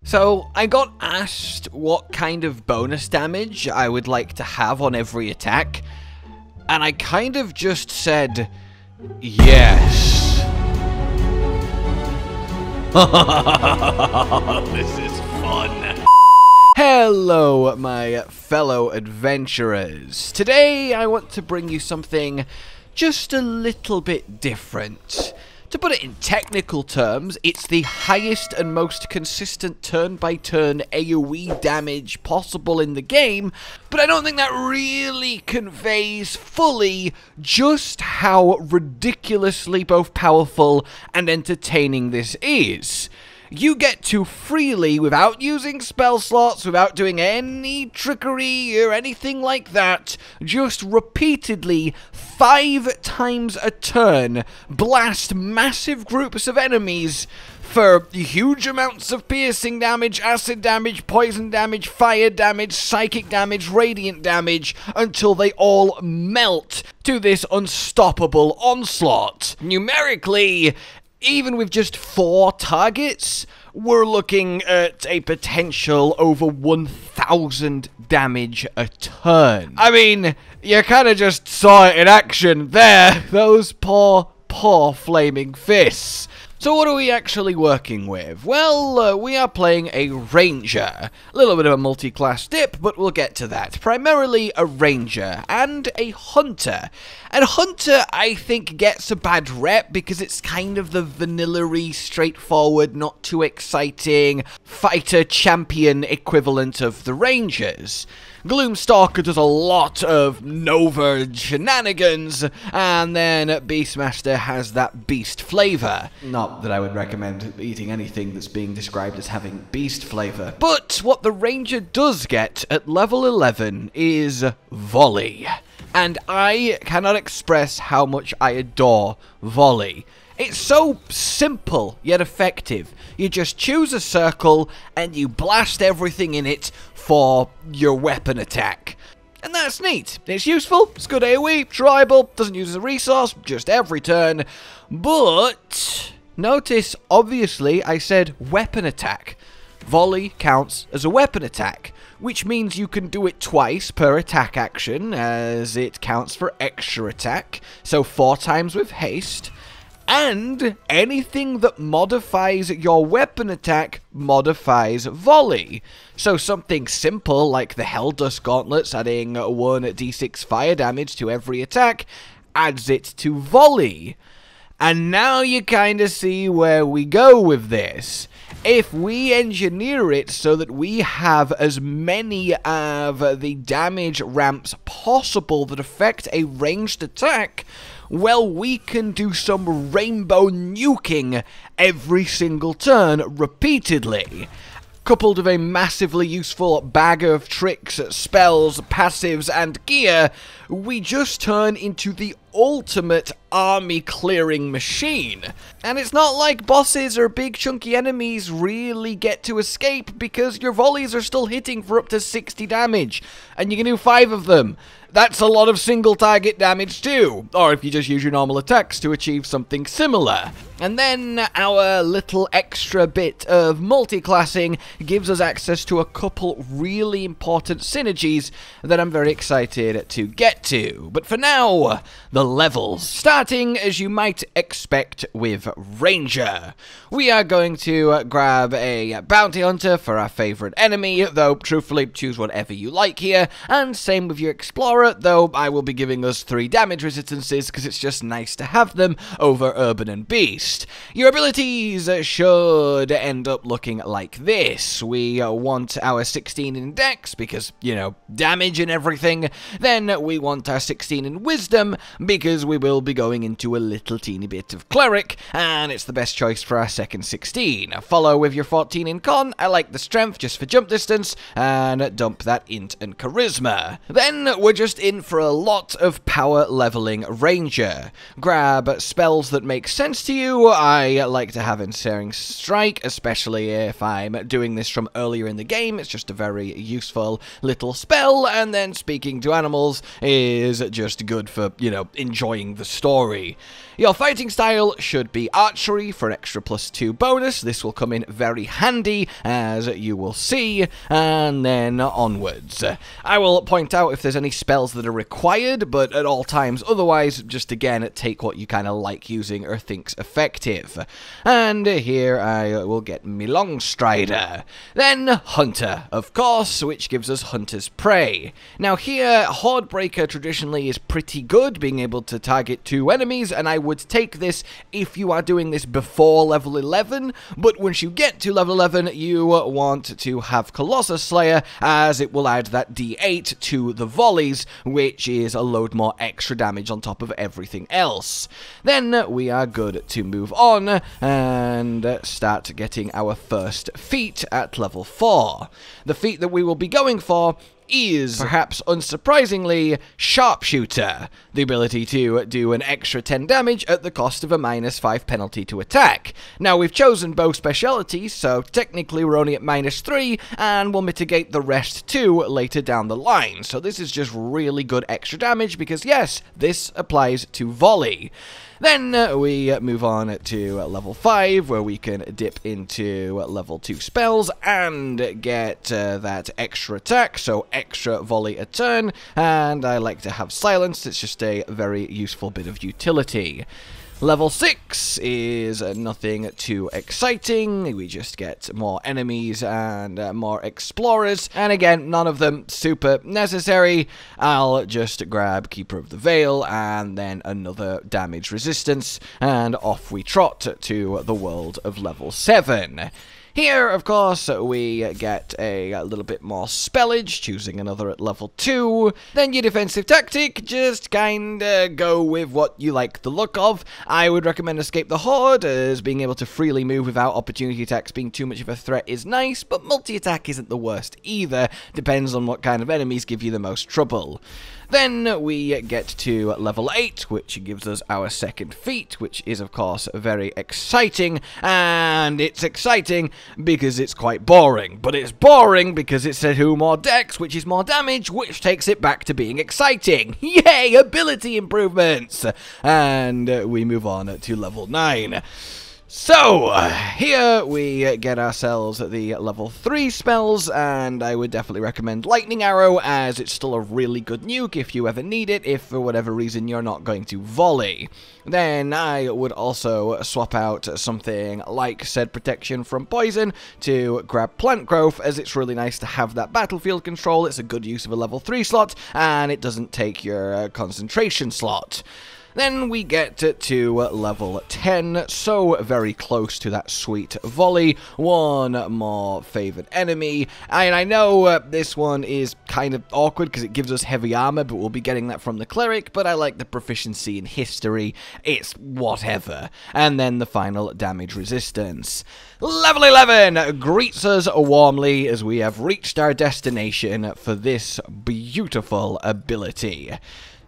So, I got asked what kind of bonus damage I would like to have on every attack, and I kind of just said, yes. This is fun. Hello, my fellow adventurers. Today, I want to bring you something just a little bit different. To put it in technical terms, it's the highest and most consistent turn-by-turn AoE damage possible in the game, but I don't think that really conveys fully just how ridiculously both powerful and entertaining this is. You get to freely, without using spell slots, without doing any trickery or anything like that, just repeatedly, 5 times a turn, blast massive groups of enemies for huge amounts of piercing damage, acid damage, poison damage, fire damage, psychic damage, radiant damage, until they all melt to this unstoppable onslaught. Numerically, even with just 4 targets, we're looking at a potential over 1,000 damage a turn. I mean, you kind of just saw it in action there. Those poor flaming fists. So what are we actually working with? Well, we are playing a ranger. A little bit of a multi-class dip, but we'll get to that. Primarily a ranger and a hunter. And hunter, I think, gets a bad rep because it's kind of the vanilla-y, straightforward, not too exciting fighter champion equivalent of the rangers. Gloomstalker does a lot of Nova shenanigans, and then Beastmaster has that beast flavor. Not that I would recommend eating anything that's being described as having beast flavor. But what the Ranger does get at level 11 is volley. And I cannot express how much I adore volley. It's so simple, yet effective. You just choose a circle, and you blast everything in it for your weapon attack. And that's neat. It's useful, it's good AoE, tribal, doesn't use as a resource, just every turn. But notice, obviously, I said weapon attack. Volley counts as a weapon attack, which means you can do it twice per attack action, as it counts for extra attack, so 4 times with haste. And anything that modifies your weapon attack modifies volley. So something simple like the Helldust Gauntlets adding 1 d6 fire damage to every attack adds it to volley. And now you kind of see where we go with this. If we engineer it so that we have as many of the damage ramps possible that affect a ranged attack, well, we can do some rainbow nuking every single turn repeatedly. Coupled with a massively useful bag of tricks, spells, passives, and gear, we just turn into the ultimate army clearing machine. And it's not like bosses or big chunky enemies really get to escape because your volleys are still hitting for up to 60 damage, and you can do 5 of them. That's a lot of single target damage too, or if you just use your normal attacks to achieve something similar. And then our little extra bit of multiclassing gives us access to a couple really important synergies that I'm very excited to get to. But for now, the levels. Starting, as you might expect, with Ranger. We are going to grab a Bounty Hunter for our favorite enemy, though truthfully choose whatever you like here, and same with your Explorer, though I will be giving us 3 damage resistances because it's just nice to have them over Urban and Beast. Your abilities should end up looking like this. We want our 16 in Dex because, you know, damage and everything. Then we want our 16 in Wisdom because we will be going into a little teeny bit of Cleric, and it's the best choice for our second 16. Follow with your 14 in Con. I like the Strength just for jump distance, and dump that Int and Charisma. Then we're just in for a lot of power leveling Ranger. Grab spells that make sense to you. I like to have Ensnaring Strike, especially if I'm doing this from earlier in the game. It's just a very useful little spell, and then Speaking to Animals is just good for, you know, enjoying the story. Your fighting style should be archery for an extra +2 bonus. This will come in very handy, as you will see, and then onwards. I will point out if there's any spells that are required, but at all times otherwise, just again, take what you kind of like using or think's effective. And here I will get me Longstrider. Then Hunter, of course, which gives us Hunter's Prey. Now here, Hordebreaker traditionally is pretty good, being able to target 2 enemies, and I would take this if you are doing this before level 11, but once you get to level 11, you want to have Colossus Slayer, as it will add that D8 to the volleys, which is a load more extra damage on top of everything else. Then we are good to move on and start getting our first feat at level 4. The feat that we will be going for is, perhaps unsurprisingly, Sharpshooter, the ability to do an extra 10 damage at the cost of a -5 penalty to attack. Now, we've chosen bow specialities, so technically we're only at -3, and we'll mitigate the rest too later down the line. So this is just really good extra damage, because yes, this applies to volley. Then we move on to level 5, where we can dip into level 2 spells and get that extra attack, so extra volley a turn, and I like to have silence. It's just a very useful bit of utility. Level 6 is nothing too exciting. We just get more enemies and more explorers. And again, none of them super necessary. I'll just grab Keeper of the Veil and then another damage resistance. And off we trot to the world of level 7. Here, of course, we get a little bit more spellage, choosing another at level 2. Then your defensive tactic, just kinda go with what you like the look of. I would recommend Escape the Horde, as being able to freely move without opportunity attacks being too much of a threat is nice, but multi-attack isn't the worst either. Depends on what kind of enemies give you the most trouble. Then we get to level 8, which gives us our second feat, which is, of course, very exciting. And it's exciting because it's quite boring. But it's boring because it's a 2 more dex, which is more damage, which takes it back to being exciting. Yay! Ability improvements! And we move on to level 9. So, here we get ourselves the level 3 spells, and I would definitely recommend Lightning Arrow, as it's still a really good nuke if you ever need it, if for whatever reason you're not going to volley. Then I would also swap out something like said Protection from Poison to grab Plant Growth, as it's really nice to have that battlefield control. It's a good use of a level 3 slot, and it doesn't take your concentration slot. Then we get to level 10, so very close to that sweet volley. One more favored enemy, and I know this one is kind of awkward because it gives us heavy armor, but we'll be getting that from the Cleric, but I like the proficiency in history. It's whatever. And then the final damage resistance. Level 11 greets us warmly as we have reached our destination for this beautiful ability.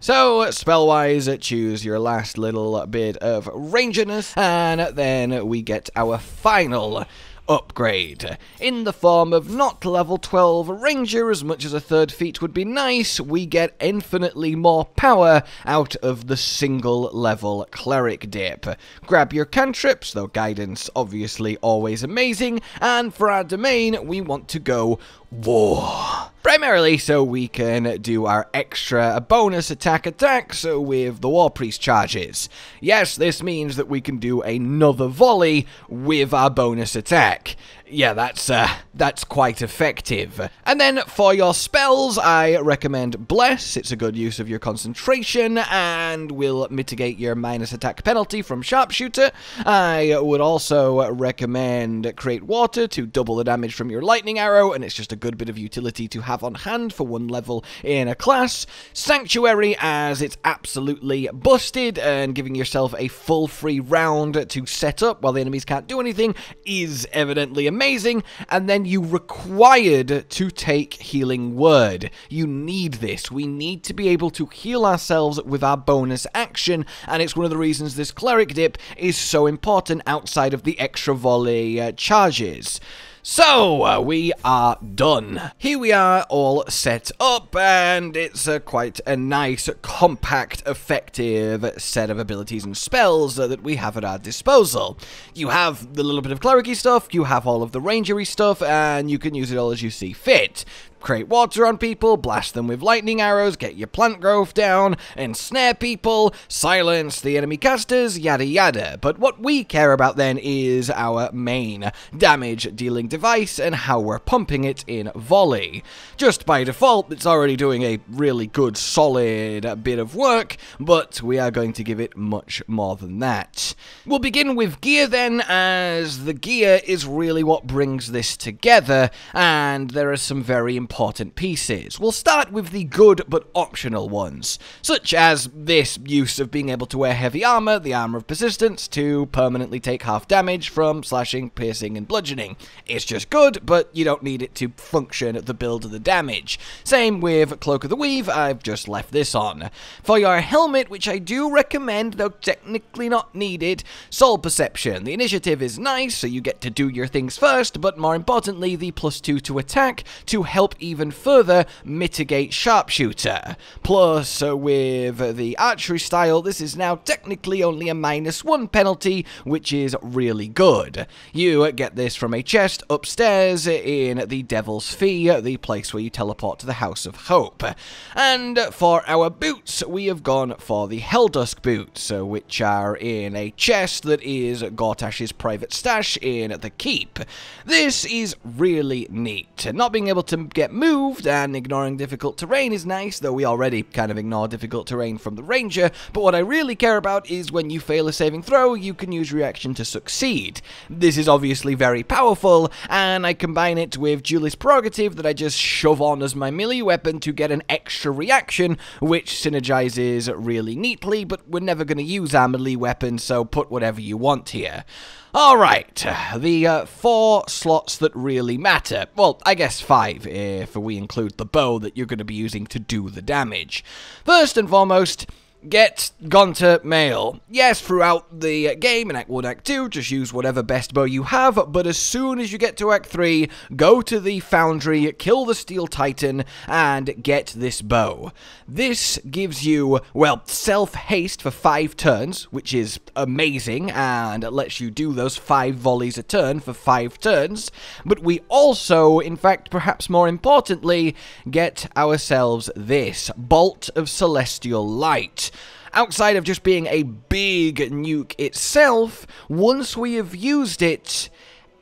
So, spell-wise, choose your last little bit of ranginess, and then we get our final upgrade. In the form of not level 12 Ranger, as much as a third feat would be nice, we get infinitely more power out of the single level Cleric dip. Grab your cantrips, though guidance obviously always amazing, and for our domain we want to go War. Primarily so we can do our extra bonus attacks with the War Priest charges. Yes, this means that we can do another volley with our bonus attack. Yeah, that's quite effective. And then for your spells, I recommend Bless. It's a good use of your concentration and will mitigate your minus attack penalty from Sharpshooter. I would also recommend Create Water to double the damage from your lightning arrow, and it's just a good bit of utility to have on hand for one level in a class. Sanctuary, as it's absolutely busted, and giving yourself a full free round to set up while the enemies can't do anything is evidently amazing. And then you required to take Healing Word. You need this. We need to be able to heal ourselves with our bonus action, and it's one of the reasons this Cleric dip is so important outside of the extra volley charges. So, we are done. Here we are all set up, and it's quite a nice, compact, effective set of abilities and spells that we have at our disposal. You have the little bit of cleric-y stuff, you have all of the rangery stuff, and you can use it all as you see fit. Create water on people, blast them with lightning arrows, get your plant growth down, ensnare people, silence the enemy casters, yada yada. But what we care about then is our main damage dealing device and how we're pumping it in volley. Just by default, it's already doing a really good, solid bit of work, but we are going to give it much more than that. We'll begin with gear then, as the gear is really what brings this together, and there are some very important pieces. We'll start with the good but optional ones, such as this use of being able to wear heavy armor, the armor of persistence, to permanently take half damage from slashing, piercing, and bludgeoning. It's just good, but you don't need it to function at the build of the damage. Same with Cloak of the Weave, I've just left this on. For your helmet, which I do recommend, though technically not needed, Soul Perception. The initiative is nice, so you get to do your things first, but more importantly, the +2 to attack to help even further mitigate sharpshooter. Plus, with the archery style, this is now technically only a -1 penalty, which is really good. You get this from a chest upstairs in the Devil's Fee, the place where you teleport to the House of Hope. And for our boots, we have gone for the Helldusk boots, which are in a chest that is Gortash's private stash in the Keep. This is really neat. Not being able to get moved and ignoring difficult terrain is nice, though we already kind of ignore difficult terrain from the ranger, but what I really care about is when you fail a saving throw, you can use reaction to succeed. This is obviously very powerful, and I combine it with Duelist Prerogative that I just shove on as my melee weapon to get an extra reaction, which synergizes really neatly, but we're never going to use our melee weapon, so put whatever you want here. Alright, the 4 slots that really matter. Well, I guess 5 if we include the bow that you're going to be using to do the damage. First and foremost, get Gaunter Mail. Yes, throughout the game, in Act 1, Act 2, just use whatever best bow you have, but as soon as you get to Act 3, go to the Foundry, kill the Steel Titan, and get this bow. This gives you, well, self-haste for 5 turns, which is amazing, and lets you do those 5 volleys a turn for 5 turns, but we also, in fact, perhaps more importantly, get ourselves this, Bolt of Celestial Light. Outside of just being a big nuke itself, once we have used it,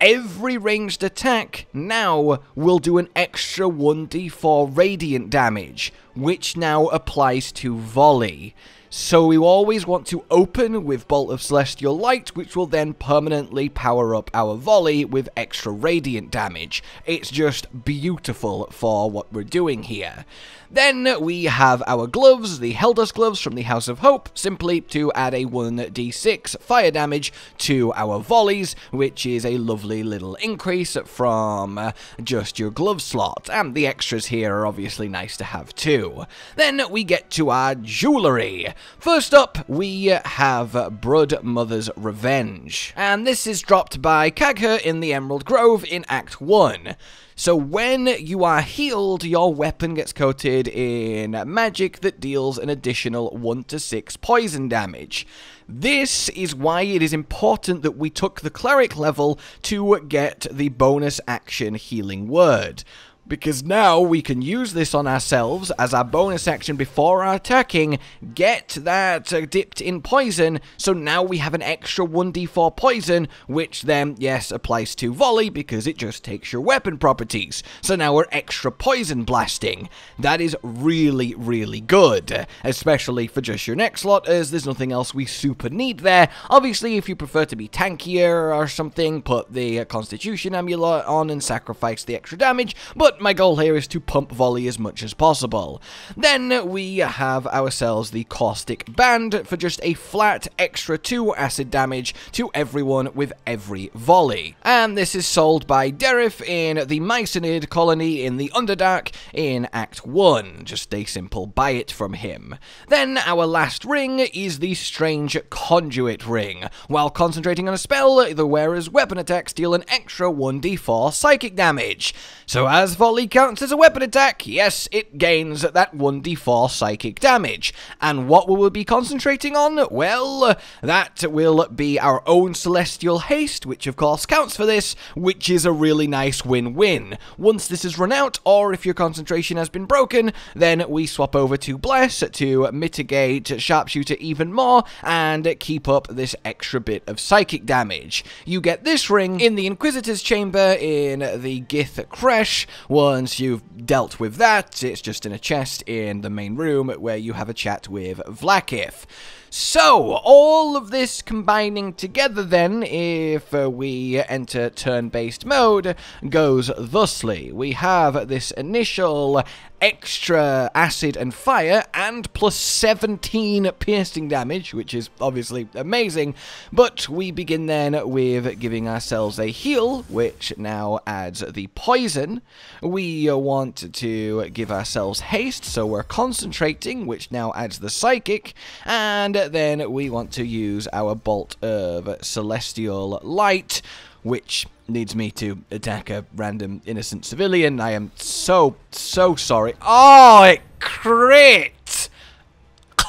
every ranged attack now will do an extra 1d4 radiant damage, which now applies to volley. So we always want to open with Bolt of Celestial Light, which will then permanently power up our volley with extra radiant damage. It's just beautiful for what we're doing here. Then we have our gloves, the Helldusk gloves from the House of Hope, simply to add a 1d6 fire damage to our volleys, which is a lovely little increase from just your glove slot. And the extras here are obviously nice to have too. Then we get to our jewellery. First up, we have Brood Mother's Revenge, and this is dropped by Kagher in the Emerald Grove in Act 1. So when you are healed, your weapon gets coated in magic that deals an additional 1 to 6 poison damage. This is why it is important that we took the Cleric level to get the bonus action Healing Word. Because now we can use this on ourselves as our bonus action before our attacking, get that dipped in poison, so now we have an extra 1d4 poison, which then, yes, applies to volley because it just takes your weapon properties. So now we're extra poison blasting. That is really, really good, especially for just your next slot, as there's nothing else we super need there. Obviously, if you prefer to be tankier or something, put the Constitution Amulet on and sacrifice the extra damage, but but my goal here is to pump volley as much as possible. Then we have ourselves the Caustic Band for just a flat extra 2 acid damage to everyone with every volley. And this is sold by Derif in the Myconid colony in the Underdark in Act 1. Just a simple buy it from him. Then our last ring is the Strange Conduit Ring. While concentrating on a spell, the wearer's weapon attacks deal an extra 1d4 psychic damage. So as volley counts as a weapon attack, yes, it gains that 1d4 psychic damage. And what will we be concentrating on? Well, that will be our own Celestial Haste, which of course counts for this, which is a really nice win-win. Once this is run out, or if your concentration has been broken, then we swap over to Bless to mitigate Sharpshooter even more and keep up this extra bit of psychic damage. You get this ring in the Inquisitor's Chamber in the Gith Kresh. Once you've dealt with that, it's just in a chest in the main room where you have a chat with Vlaakith. So, all of this combining together then, if we enter turn-based mode, goes thusly. We have this initial extra acid and fire and plus 17 piercing damage, which is obviously amazing, but we begin then with giving ourselves a heal, which now adds the poison. We want to give ourselves haste, so we're concentrating, which now adds the psychic, and then we want to use our bolt of celestial light, which needs me to attack a random innocent civilian. I am so sorry. Oh, it crit!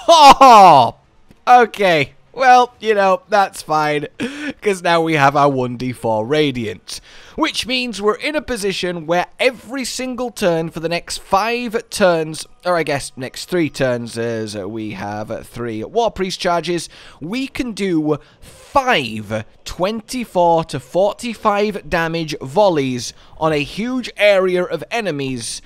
Oh! Okay. Well, you know, that's fine, because now we have our 1d4 Radiant, which means we're in a position where every single turn for the next 5 turns, or I guess next 3 turns, as we have 3 War Priest charges, we can do 5 24 to 45 damage volleys on a huge area of enemies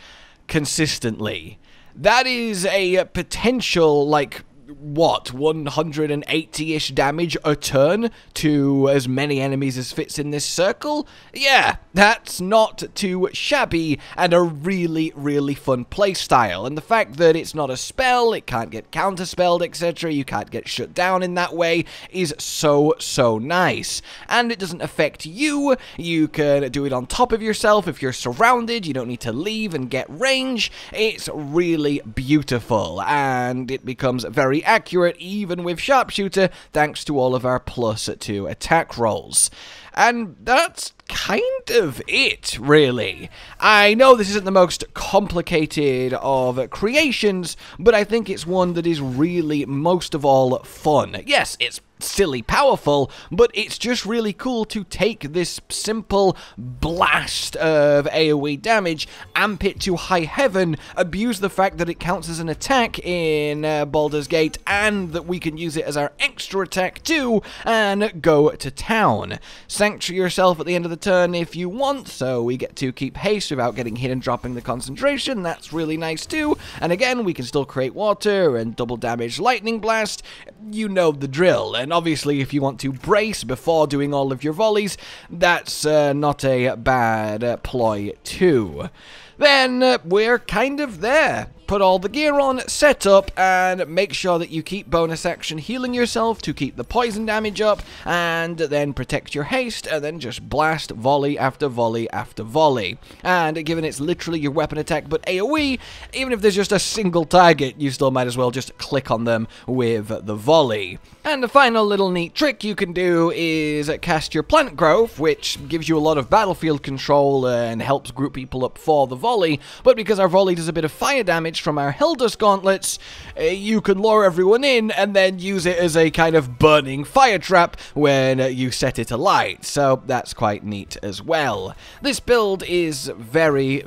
consistently. That is a potential, like, what, 180-ish damage a turn to as many enemies as fits in this circle? Yeah, that's not too shabby and a really, really fun playstyle. And the fact that it's not a spell, it can't get counterspelled, etc., you can't get shut down in that way, is so nice. And it doesn't affect you. You can do it on top of yourself if you're surrounded. You don't need to leave and get range. It's really beautiful, and it becomes very accurate even with Sharpshooter thanks to all of our +2 attack rolls. And that's kind of it, really. I know this isn't the most complicated of creations, but I think it's one that is really most of all fun. Yes, it's silly powerful, but it's just really cool to take this simple blast of AoE damage, amp it to high heaven, abuse the fact that it counts as an attack in Baldurs Gate, and that we can use it as our extra attack too, and go to town. Sanctuary yourself at the end of the turn if you want, so we get to keep haste without getting hit and dropping the concentration. That's really nice too. And again, we can still create water and double damage lightning blast. You know the drill. And obviously, if you want to brace before doing all of your volleys, that's not a bad ploy too. Then we're kind of there. Put all the gear on, set up, and make sure that you keep bonus action healing yourself to keep the poison damage up, and then protect your haste, and then just blast volley after volley after volley. And given it's literally your weapon attack but AoE, even if there's just a single target, you still might as well just click on them with the volley. And the final little neat trick you can do is cast your Plant Growth, which gives you a lot of battlefield control and helps group people up for the volley, but because our volley does a bit of fire damage from our Hildus gauntlets, you can lure everyone in and then use it as a kind of burning fire trap when you set it alight, so that's quite neat as well. This build is very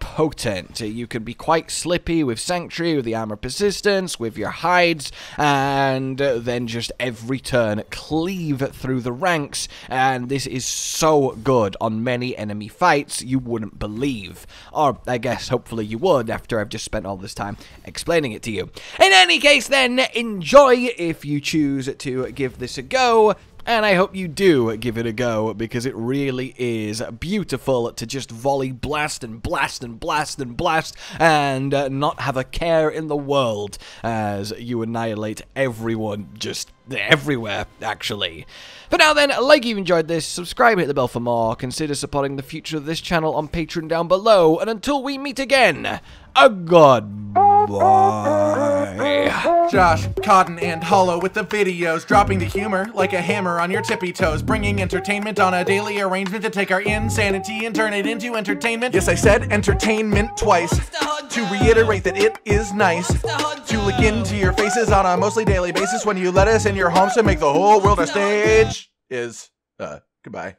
potent. You can be quite slippy with Sanctuary, with the armor persistence, with your hides, and then just every turn cleave through the ranks, and this is so good on many enemy fights you wouldn't believe. Or I guess hopefully you would after I've just spent all this time explaining it to you. In any case then, enjoy if you choose to give this a go. And I hope you do give it a go, because it really is beautiful to just volley blast and blast and blast and blast and not have a care in the world as you annihilate everyone just everywhere, actually. But now then, like if you've enjoyed this, subscribe and hit the bell for more, consider supporting the future of this channel on Patreon down below, and until we meet again, a goodbye. Josh, Cotton, and Hollow with the videos, dropping the humor like a hammer on your tippy toes, bringing entertainment on a daily arrangement to take our insanity and turn it into entertainment. Yes, I said entertainment twice, to reiterate that it is nice to look into your faces on a mostly daily basis when you let us in your homes to make the whole world a stage. Goodbye.